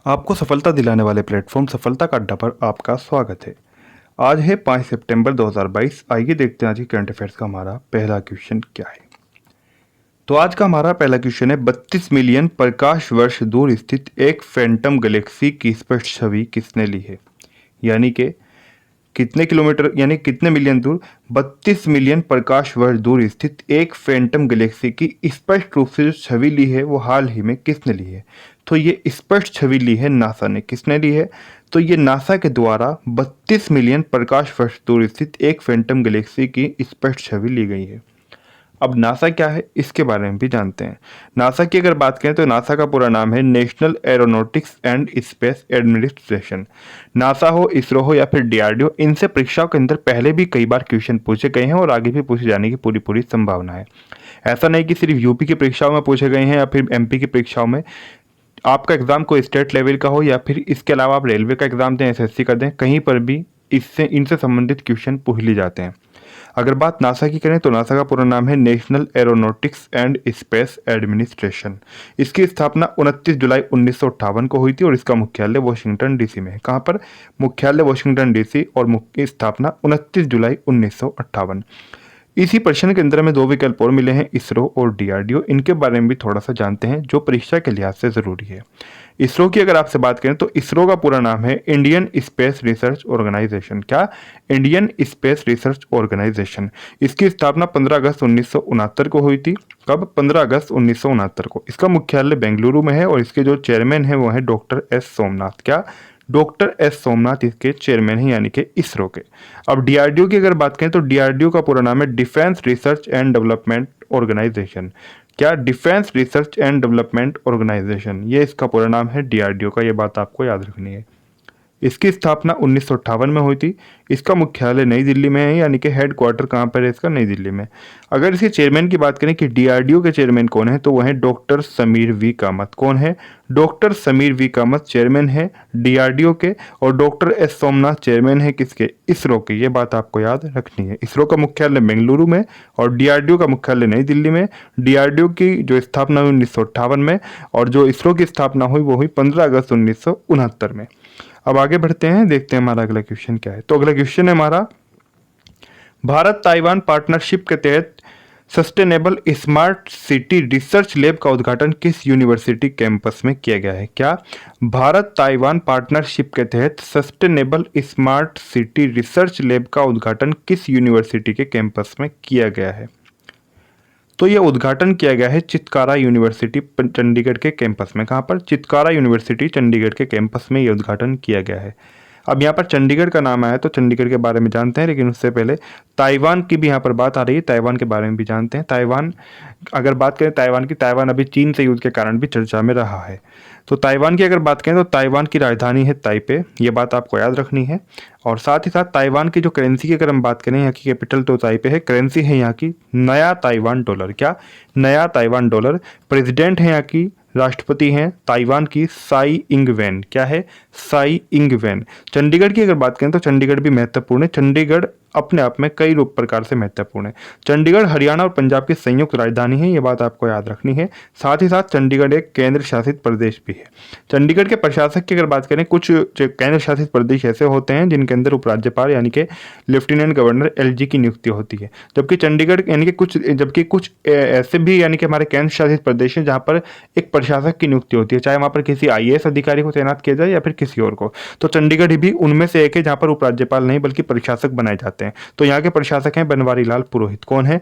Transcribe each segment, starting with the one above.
आपको सफलता दिलाने वाले प्लेटफॉर्म सफलता का अड्डा पर आपका स्वागत है। आज है 5 सितंबर 2022। आइए देखते हैं आज की करंट अफेयर्स का हमारा पहला क्वेश्चन क्या है। तो आज का हमारा पहला क्वेश्चन है, 32 मिलियन प्रकाश वर्ष दूर स्थित एक फैंटम गैलेक्सी की स्पष्ट छवि किसने ली है। यानी कि कितने किलोमीटर यानी कितने मिलियन दूर, 32 मिलियन प्रकाश वर्ष दूर स्थित एक फैंटम गैलेक्सी की स्पष्ट रूप से जो छवि ली है वो हाल ही में किसने ली है। तो ये स्पष्ट छवि ली है नासा ने। किसने ली है? तो ये नासा के द्वारा 32 मिलियन प्रकाश वर्ष दूर स्थित एक फैंटम गैलेक्सी की स्पष्ट छवि ली गई है। अब नासा क्या है इसके बारे में भी जानते हैं। नासा की अगर बात करें तो नासा का पूरा नाम है national aeronautics and space administration. NASA हो, इसरो हो या फिर डीआरडीओ, इनसे परीक्षाओं के अंदर पहले भी कई बार क्वेश्चन पूछे गए हैं और आगे भी पूछे जाने की पूरी पूरी संभावना है। ऐसा नहीं कि सिर्फ यूपी की परीक्षाओं में पूछे गए हैं या फिर एमपी की परीक्षाओं में। आपका एग्जाम कोई स्टेट लेवल का हो या फिर इसके अलावा आप रेलवे का एग्जाम दें, एसएससी का दें, कहीं पर भी इनसे संबंधित क्वेश्चन पूछ लिए जाते हैं। अगर बात नासा की करें तो नासा का पूरा नाम है national aeronautics and space administration. इसकी स्थापना 29 जुलाई 1958 को हुई थी और इसका मुख्यालय वॉशिंगटन डीसी में है। कहाँ पर? मुख्यालय वॉशिंगटन डीसी और मुख्य स्थापना 29 जुलाई 1958। इसी प्रश्न के अंदर हमें दो विकल्प और मिले हैं, इसरो और डीआरडीओ। इनके बारे में भी थोड़ा सा जानते हैं जो परीक्षा के लिहाज से जरूरी है। इसरो की अगर आपसे बात करें तो इसरो का पूरा नाम है इंडियन स्पेस रिसर्च ऑर्गेनाइजेशन। क्या? Indian Space Research Organisation. इसकी स्थापना 15 अगस्त 1969 को हुई थी। कब? 15 अगस्त 1969 को। इसका मुख्यालय बेंगलुरु में है और इसके जो चेयरमैन है वो है डॉक्टर एस सोमनाथ। क्या? डॉक्टर एस सोमनाथ इसके चेयरमैन हैं यानी कि इसरो के। अब डीआरडीओ की अगर बात करें तो डीआरडीओ का पूरा नाम है defence research and development organisation. क्या? Defence research and development organisation, ये इसका पूरा नाम है डीआरडीओ का। ये बात आपको याद रखनी है। इसकी स्थापना 1958 में हुई थी। इसका मुख्यालय नई दिल्ली में है यानी कि हेड क्वार्टर कहाँ पर है इसका? नई दिल्ली में। अगर इसके चेयरमैन की बात करें कि डीआरडीओ के चेयरमैन कौन है तो वह है डॉक्टर समीर वी कामत। कौन है? Doctor Sameer V Kamath chairman है डीआरडीओ के और डॉक्टर एस सोमनाथ चेयरमैन है किसके? इसरो के। ये बात आपको याद रखनी है। इसरो का मुख्यालय बेंगलुरु में और डीआरडीओ का मुख्यालय नई दिल्ली में। डीआरडीओ की जो स्थापना हुई 1958 में और जो इसरो की स्थापना हुई वो हुई 15 अगस्त 1969 में। अब आगे बढ़ते हैं, देखते हैं हमारा अगला क्वेश्चन क्या है। तो अगला क्वेश्चन है हमारा, भारत ताइवान पार्टनरशिप के तहत sustainable smart city research lab का उद्घाटन किस यूनिवर्सिटी कैंपस में किया गया है? क्या? भारत ताइवान पार्टनरशिप के तहत sustainable smart city research lab का उद्घाटन किस यूनिवर्सिटी के कैंपस में किया गया है? तो यह उद्घाटन किया गया है चितकारा यूनिवर्सिटी चंडीगढ़ के कैंपस में। कहाँ पर? चितकारा यूनिवर्सिटी चंडीगढ़ के कैंपस में यह उद्घाटन किया गया है। अब यहाँ पर चंडीगढ़ का नाम आया तो चंडीगढ़ के बारे में जानते हैं, लेकिन उससे पहले ताइवान की भी यहाँ पर बात आ रही है। ताइवान के बारे में भी जानते हैं। ताइवान, अगर बात करें ताइवान की, ताइवान अभी चीन से युद्ध के कारण भी चर्चा में रहा है। तो ताइवान की अगर बात करें तो ताइवान की राजधानी है ताइपे। ये बात आपको याद रखनी है। और साथ ही साथ ताइवान की जो करेंसी की अगर हम बात करें, यहाँ की कैपिटल तो ताइपे है, करेंसी है यहाँ की नया ताइवान डॉलर। क्या? नया ताइवान डॉलर। प्रेसिडेंट है यहाँ की, राष्ट्रपति हैं ताइवान की साई इंग वेन। क्या है? Sai Ing Wen. चंडीगढ़ की अगर बात करें तो चंडीगढ़ भी महत्वपूर्ण है। चंडीगढ़ अपने आप में कई रूप प्रकार से महत्वपूर्ण है। चंडीगढ़ हरियाणा और पंजाब की संयुक्त राजधानी है। ये बात आपको याद रखनी है। साथ ही साथ चंडीगढ़ एक केंद्र शासित प्रदेश भी है। चंडीगढ़ के प्रशासक की अगर बात करें, कुछ केंद्र शासित प्रदेश ऐसे होते हैं जिनके अंदर उपराज्यपाल यानी कि लेफ्टिनेंट गवर्नर एलजी की नियुक्ति होती है। जबकि चंडीगढ़ यानी कि कुछ ऐसे भी यानी कि हमारे केंद्र शासित प्रदेश हैं जहाँ पर एक प्रशासक की नियुक्ति होती है, चाहे वहाँ पर किसी आईएएस अधिकारी को तैनात किया जाए या फिर किसी और को। तो चंडीगढ़ भी उनमें से एक है जहाँ पर उपराज्यपाल नहीं बल्कि प्रशासक बनाए जाते हैं। तो यहाँ के प्रशासक हैं बनवारी लाल पुरोहित। कौन है?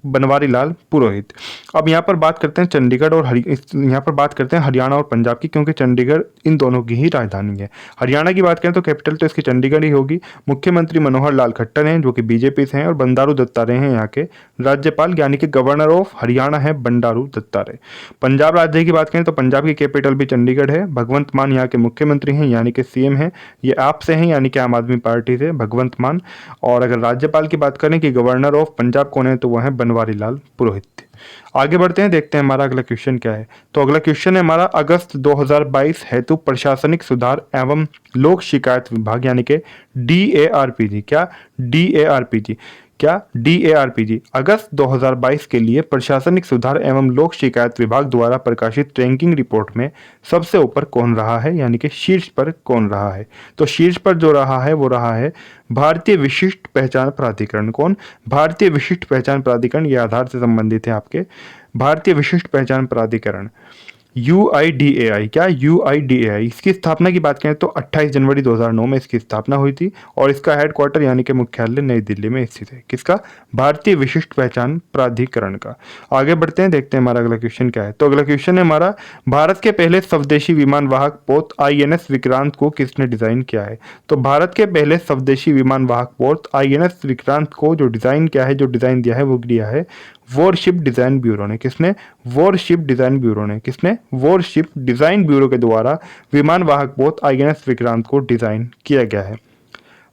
बनवारी लाल पुरोहित। अब यहाँ पर बात करते हैं चंडीगढ़ और यहाँ पर बात करते हैं हरियाणा और पंजाब की, क्योंकि चंडीगढ़ इन दोनों की ही राजधानी है। हरियाणा की बात करें तो कैपिटल तो इसकी चंडीगढ़ ही होगी। मुख्यमंत्री मनोहर लाल खट्टर हैं जो कि बीजेपी से हैं और बंडारू दत्तात्रेय हैं यहाँ के राज्यपाल यानी कि गवर्नर ऑफ हरियाणा है बंडारू दत्तात्रेय। पंजाब राज्य की बात करें तो पंजाब की कैपिटल भी चंडीगढ़ है। भगवंत मान यहाँ के मुख्यमंत्री हैं यानी कि सीएम हैं। ये आप से हैं यानी कि आम आदमी पार्टी से भगवंत मान। और अगर राज्यपाल की बात करें कि गवर्नर ऑफ पंजाब कौन है तो वह है बनवारी लाल पुरोहित। आगे बढ़ते हैं, देखते हैं हमारा अगला क्वेश्चन क्या है। तो अगला क्वेश्चन है हमारा, अगस्त 2022 हेतु प्रशासनिक सुधार एवं लोक शिकायत विभाग यानी कि डीएआरपीजी। क्या? डीएआरपीजी। क्या DARPG अगस्त 2022 के लिए प्रशासनिक सुधार एवं लोक शिकायत विभाग द्वारा प्रकाशित रैंकिंग रिपोर्ट में सबसे ऊपर कौन रहा है, यानी कि शीर्ष पर कौन रहा है? तो शीर्ष पर जो रहा है वो रहा है भारतीय विशिष्ट पहचान प्राधिकरण। कौन? भारतीय विशिष्ट पहचान प्राधिकरण। ये आधार से संबंधित है आपके। भारतीय विशिष्ट पहचान प्राधिकरण UIDAI। क्या? UIDAI। इसकी स्थापना की बात करें तो 28 जनवरी 2009 में इसकी स्थापना हुई थी और इसका हेडक्वार्टर यानी कि मुख्यालय नई दिल्ली में स्थित है। किसका? भारतीय विशिष्ट पहचान प्राधिकरण का। आगे बढ़ते हैं, देखते हैं हमारा अगला क्वेश्चन क्या है। तो अगला क्वेश्चन है हमारा, भारत के पहले स्वदेशी विमान वाहक पोत INS विक्रांत को किसने डिजाइन किया है? तो भारत के पहले स्वदेशी विमान वाहक पोत INS विक्रांत को जो डिजाइन किया है, जो डिजाइन दिया है वो दिया है वॉरशिप डिजाइन ब्यूरो ने। किसने? वॉरशिप डिजाइन ब्यूरो ने। किसने? वॉरशिप डिजाइन ब्यूरो के द्वारा विमान वाहक पोत INS विक्रांत को डिजाइन किया गया है।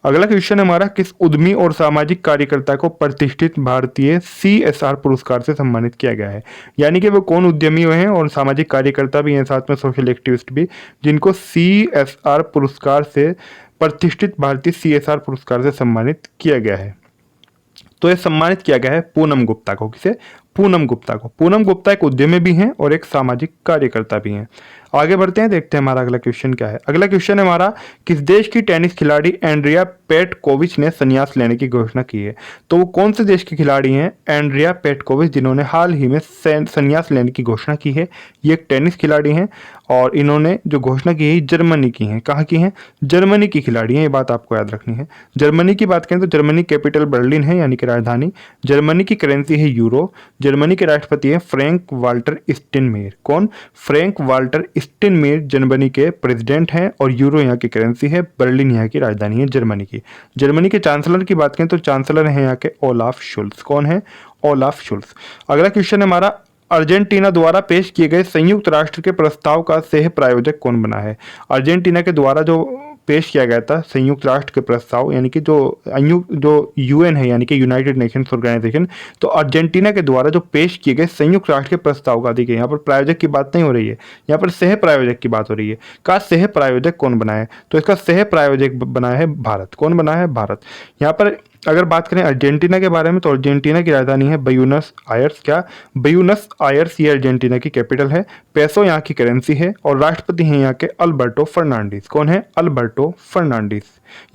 अगला क्वेश्चन हमारा, किस उद्यमी और सामाजिक कार्यकर्ता को प्रतिष्ठित भारतीय CSR पुरस्कार से सम्मानित किया गया है? यानी कि वो कौन उद्यमी हैं और सामाजिक कार्यकर्ता भी हैं, साथ में सोशल एक्टिविस्ट भी, जिनको CSR पुरस्कार से, प्रतिष्ठित भारतीय CSR पुरस्कार से सम्मानित किया गया है। तो ये सम्मानित किया गया है पूनम गुप्ता को। किसे? पूनम गुप्ता को। पूनम गुप्ता एक उद्यमी भी हैं और एक सामाजिक कार्यकर्ता भी हैं। आगे बढ़ते हैं, देखते हैं हमारा अगला क्वेश्चन क्या है। अगला क्वेश्चन है हमारा, किस देश की टेनिस खिलाड़ी एंड्रिया पेटकोविच ने संन्यास लेने की घोषणा की है? तो वो कौन से देश के खिलाड़ी हैं? एंड्रिया पेटकोविच, जिन्होंने हाल ही में संन्यास लेने की घोषणा की है। ये एक टेनिस खिलाड़ी हैं और इन्होंने जो घोषणा की है जर्मनी की है। कहाँ की हैं? जर्मनी की खिलाड़ी हैं, ये बात आपको याद रखनी है। जर्मनी की बात करें तो जर्मनी कैपिटल बर्लिन है, यानी कि राजधानी। जर्मनी की करेंसी है यूरो। जर्मनी के राष्ट्रपति हैं फ्रैंक वाल्टर स्टेनमेयर। कौन? फ्रैंक वाल्टर स्टेनमेयर जर्मनी के प्रेसिडेंट हैं और यूरो यहाँ की करेंसी है। बर्लिन यहाँ की राजधानी है जर्मनी की। जर्मनी के चांसलर की बात करें तो चांसलर हैं यहाँ के ओलाफ शुल्स। कौन है? Olaf Schulz. अगला क्वेश्चन है हमारा, अर्जेंटीना द्वारा पेश किए गए संयुक्त राष्ट्र के प्रस्ताव का सह प्रायोजक कौन बना है? अर्जेंटीना के द्वारा जो पेश किया गया था संयुक्त राष्ट्र के प्रस्ताव, यानी कि जो UN है, यानी कि यूनाइटेड नेशंस ऑर्गेनाइजेशन, तो अर्जेंटीना के द्वारा जो पेश किए गए संयुक्त राष्ट्र के प्रस्ताव का, देखिए यहाँ पर प्रायोजक की बात नहीं हो रही है, यहाँ पर सह प्रायोजक की बात हो रही है। का सह प्रायोजक कौन बना है? तो इसका सह प्रायोजक बना है भारत। कौन बना है? भारत। यहाँ पर अगर बात करें अर्जेंटीना के बारे में तो अर्जेंटीना की राजधानी है ब्यूनस आयर्स। क्या? ब्यूनस आयर्स, ये अर्जेंटीना की कैपिटल है। पेसो यहाँ की करेंसी है और राष्ट्रपति हैं यहाँ के अल्बर्टो फर्नांडिस। कौन है? अल्बर्टो फर्नांडिस।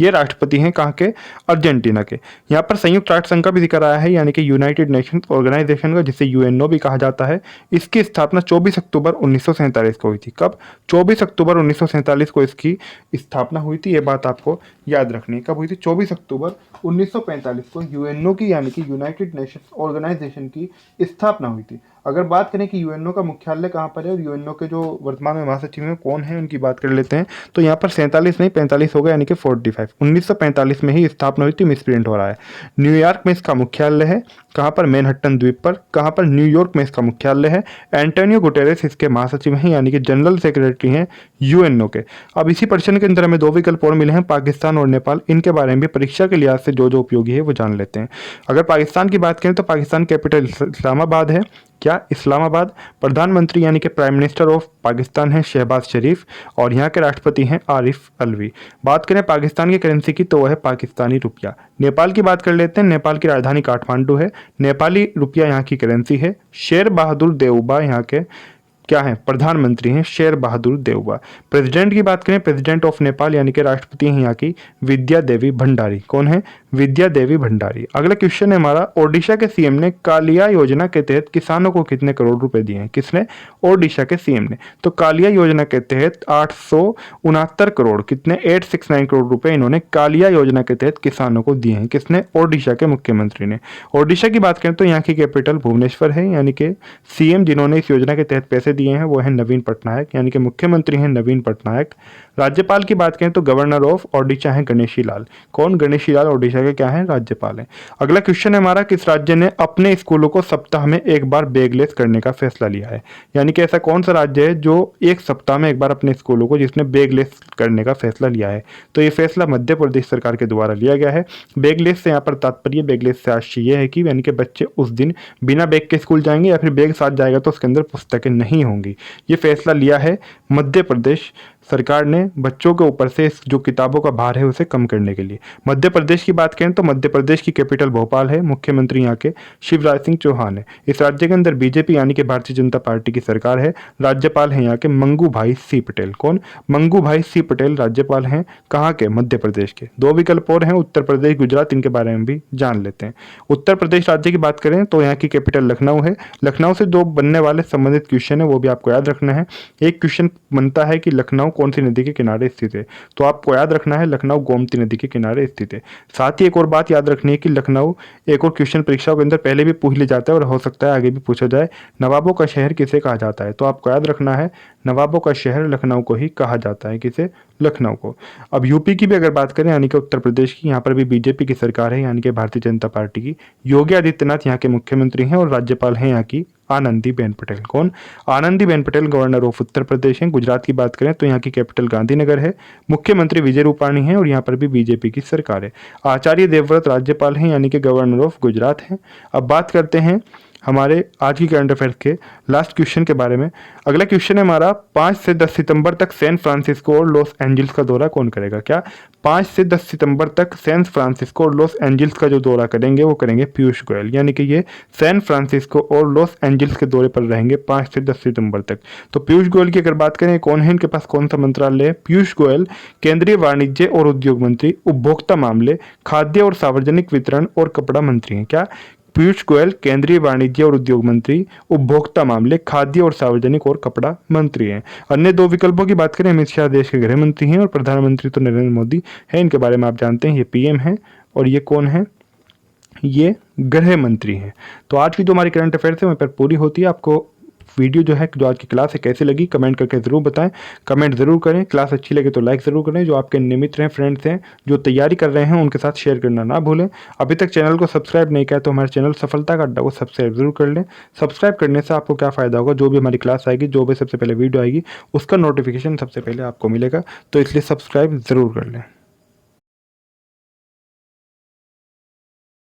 ये राष्ट्रपति हैं कहाँ के? अर्जेंटीना के। यहाँ पर संयुक्त राष्ट्र संघ का भी जिक्र आया है, यानी कि यूनाइटेड नेशंस ऑर्गेनाइजेशन का, जिसे UNO भी कहा जाता है। इसकी स्थापना 24 अक्टूबर 1947 को हुई थी। कब? 24 अक्टूबर 1947 को इसकी स्थापना हुई थी। ये बात आपको याद रखनी है। कब हुई थी? 24 अक्टूबर 1945 को UNO की, यानी कि यूनाइटेड नेशंस ऑर्गेनाइजेशन की स्थापना हुई थी। अगर बात करें कि UNO का मुख्यालय कहाँ पर है और UNO के जो वर्तमान में महासचिव हैं कौन है, उनकी बात कर लेते हैं। तो यहाँ पर 47 नहीं 45 होगा, यानी कि 45। 1945 में ही स्थापना हुई थी, मिसप्रिंट हो रहा है। न्यूयॉर्क में इसका मुख्यालय है। कहाँ पर? मैनहट्टन द्वीप पर। कहाँ पर? न्यूयॉर्क में इसका मुख्यालय है। एंटोनियो गुटेरेस इसके महासचिव हैं, यानी कि जनरल सेक्रेटरी हैं UNO के। अब इसी प्रश्न के अंदर हमें दो विकल्प और मिले हैं, पाकिस्तान और नेपाल। इनके बारे में भी परीक्षा के लिहाज से जो जो उपयोगी है वो जान लेते हैं। अगर पाकिस्तान की बात करें तो पाकिस्तान कैपिटल इस्लामाबाद है। क्या? इस्लामाबाद। प्रधानमंत्री यानी कि प्राइम मिनिस्टर ऑफ पाकिस्तान है शहबाज शरीफ और यहाँ के राष्ट्रपति हैं आरिफ अलवी। बात करें पाकिस्तान की करेंसी की तो वह है पाकिस्तानी रुपया। नेपाल की बात कर लेते हैं। नेपाल की राजधानी काठमांडू है। नेपाली रुपया यहाँ की करेंसी है। शेर बहादुर देउबा यहाँ के क्या है? प्रधानमंत्री हैं शेर बहादुर देउबा। प्रेसिडेंट की बात करें, प्रेसिडेंट ऑफ नेपाल यानी कि राष्ट्रपति हैं यहाँ की विद्या देवी भंडारी। कौन है? विद्या देवी भंडारी। अगला क्वेश्चन है हमारा, ओडिशा के CM ने कालिया योजना के तहत किसानों को कितने करोड़ रुपए दिए हैं? किसने? ओडिशा के CM ने। तो कालिया योजना के तहत 869 करोड़, कितने? 869 करोड़ रुपए इन्होंने कालिया योजना के तहत किसानों को दिए हैं। किसने? ओडिशा के मुख्यमंत्री ने। ओडिशा की बात करें तो यहाँ की कैपिटल भुवनेश्वर है, यानी कि CM जिन्होंने इस योजना के तहत पैसे दिए हैं वो है नवीन पटनायक, यानी कि मुख्यमंत्री हैं नवीन पटनायक। राज्यपाल की बात करें तो गवर्नर ऑफ ओडिशा है गणेशी लाल। कौन? गणेशी लाल ओडिशा के क्या है? राज्यपाल है। अगला क्वेश्चन है हमारा, किस राज्य ने अपने स्कूलों को सप्ताह में एक बार बैगलेस करने का फैसला लिया है? यानी कि ऐसा कौन सा राज्य है जो एक सप्ताह में एक बार अपने स्कूलों को जिसने बैगलेस करने का फैसला लिया है? तो ये फैसला मध्य प्रदेश सरकार के द्वारा लिया गया है। बैगलेस से यहाँ पर तात्पर्य, बैगलेस से ये है कि यानी कि बच्चे उस दिन बिना बैग के स्कूल जाएंगे या फिर बैग साथ जाएगा तो उसके अंदर पुस्तकें नहीं नहीं होंगी। ये फैसला लिया है मध्य प्रदेश सरकार ने बच्चों के ऊपर से जो किताबों का भार है उसे कम करने के लिए। मध्य प्रदेश की बात करें तो मध्य प्रदेश की कैपिटल भोपाल है, मुख्यमंत्री यहाँ के शिवराज सिंह चौहान है। इस राज्य के अंदर बीजेपी यानी कि भारतीय जनता पार्टी की सरकार है। राज्यपाल है यहाँ के मंगू भाई सी पटेल। कौन? मंगू भाई सी पटेल राज्यपाल हैं। कहाँ के? मध्य प्रदेश के। दो विकल्प और हैं, उत्तर प्रदेश, गुजरात, इनके बारे में भी जान लेते हैं। उत्तर प्रदेश राज्य की बात करें तो यहाँ की कैपिटल लखनऊ है। लखनऊ से दो बनने वाले संबंधित क्वेश्चन है, वो भी आपको याद रखना है। एक क्वेश्चन बनता है कि लखनऊ कौन सी नदी के किनारे स्थित है, तो आपको याद रखना है लखनऊ गोमती नदी के किनारे स्थित है। साथ ही एक और बात याद रखनी है कि लखनऊ एक और क्वेश्चन परीक्षाओं के अंदर पहले भी पूछ लिया जाता है और हो सकता है आगे भी पूछा जाए, नवाबों का शहर किसे कहा जाता है, तो आपको याद रखना है नवाबों का शहर लखनऊ को ही कहा जाता है। किसे? लखनऊ को। अब यूपी की भी अगर बात करें यानी कि उत्तर प्रदेश की, यहाँ पर भी बीजेपी की सरकार है यानी कि भारतीय जनता पार्टी की। योगी आदित्यनाथ यहाँ के मुख्यमंत्री हैं और राज्यपाल हैं यहाँ की आनंदीबेन पटेल। कौन? आनंदीबेन पटेल गवर्नर ऑफ उत्तर प्रदेश हैं। गुजरात की बात करें तो यहाँ की कैपिटल गांधीनगर है। मुख्यमंत्री विजय रूपाणी हैं और यहाँ पर भी बीजेपी की सरकार है। आचार्य देवव्रत राज्यपाल हैं यानी कि गवर्नर ऑफ गुजरात हैं। अब बात करते हैं हमारे आज की करंट अफेयर्स के लास्ट क्वेश्चन के बारे में। अगला क्वेश्चन है हमारा, 5 से 10 सितंबर तक सैन फ्रांसिस्को और लॉस एंजल्स का दौरा कौन करेगा? क्या 5 से 10 सितंबर तक सैन फ्रांसिस्को और लॉस एंजल्स का जो दौरा करेंगे वो करेंगे पीयूष गोयल, यानी कि ये सैन फ्रांसिस्को और लॉस एंजल्स के दौरे पर रहेंगे 5 से 10 सितंबर तक। तो पीयूष गोयल की अगर बात करें कौन है, इनके पास कौन सा मंत्रालय है? पीयूष गोयल केंद्रीय वाणिज्य और उद्योग मंत्री, उपभोक्ता मामले, खाद्य और सार्वजनिक वितरण और कपड़ा मंत्री हैं। क्या? पीयूष गोयल केंद्रीय वाणिज्य और उद्योग मंत्री, उपभोक्ता मामले, खाद्य और सार्वजनिक और कपड़ा मंत्री हैं। अन्य दो विकल्पों की बात करें, अमित शाह देश के गृह मंत्री हैं और प्रधानमंत्री तो नरेंद्र मोदी है, इनके बारे में आप जानते हैं, ये पीएम हैं। और ये कौन है? ये गृह मंत्री हैं। तो आज की जो हमारी करंट अफेयर्स है वहीं पर पूरी होती है। आपको वीडियो जो है, जो आज की क्लास है, कैसी लगी कमेंट करके ज़रूर बताएं। कमेंट ज़रूर करें। क्लास अच्छी लगे तो लाइक ज़रूर करें। जो आपके नियमित हैं, फ्रेंड्स हैं, जो तैयारी कर रहे हैं, उनके साथ शेयर करना ना भूलें। अभी तक चैनल को सब्सक्राइब नहीं किया तो हमारे चैनल सफलता का अड्डा को सब्सक्राइब जरूर कर लें। सब्सक्राइब करने से आपको क्या फ़ायदा होगा, जो भी हमारी क्लास आएगी, जो भी सबसे पहले वीडियो आएगी, उसका नोटिफिकेशन सबसे पहले आपको मिलेगा, तो इसलिए सब्सक्राइब ज़रूर कर लें।